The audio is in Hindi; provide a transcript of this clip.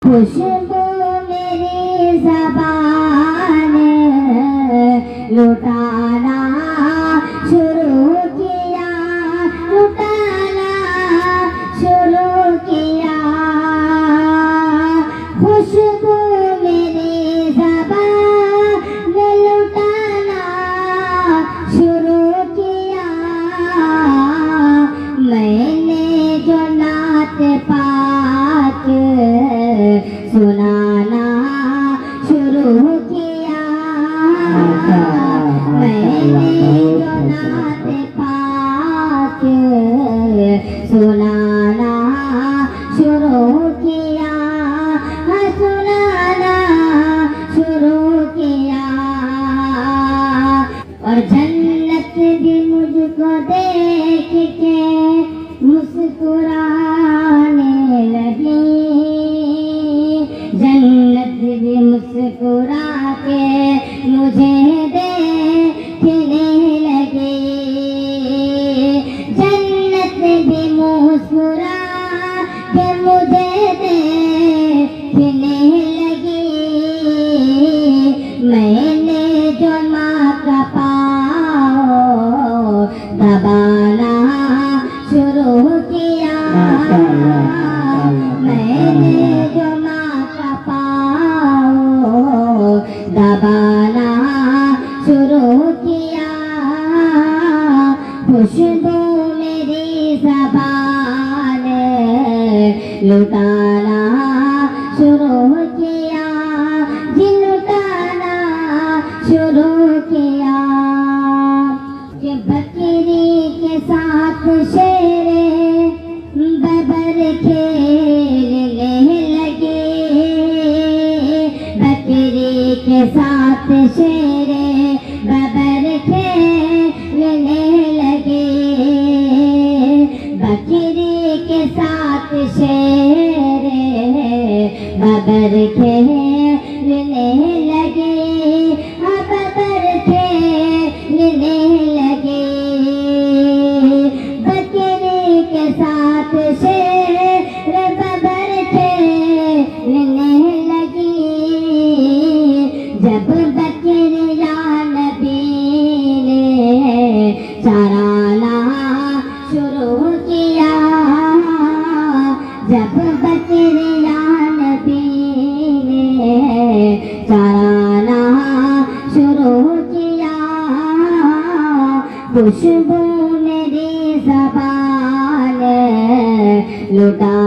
खुशबू मेरी ज़बान लुटाना शुरू किया, लुटाना शुरू किया। खुशबू मेरी ज़बान लुटाना शुरू किया। मैंने जो नात पाक सुनाना शुरू किया। मैंने जो नात पाक सुनाना शुरू किया, सुनाना शुरू किया। और जन्नत भी मुझको देख के मुस्कुराने लगी, जन्नत भी मुस्कुरा के मुझे देखने लगी। जन्नत भी मुस्कुरा के मुझे देखने लगी। मैंने जो माँ का पाँव दबाना शुरू किया, मैंने जो माँ का पाँव दबाना शुरू किया। खुशबू मेरी ज़बान लुटाना शुरू किया, जी लुटाना शुरू किया। कि बकरी के साथ शेरे बबर खेलने लगे, बकरी के साथ शेरे बबर खेलने लगे। बकरी के साथ शेरे बबर खेलने लगे, बबर खेलने लगे। बकरी के साथ शेर बबर खेलने लगी। जब बकरियां नबी ने चराना शुरू किया, जब बकरियां नबी ने चराना शुरू किया। खुशबू मेरी ज़बान लुटा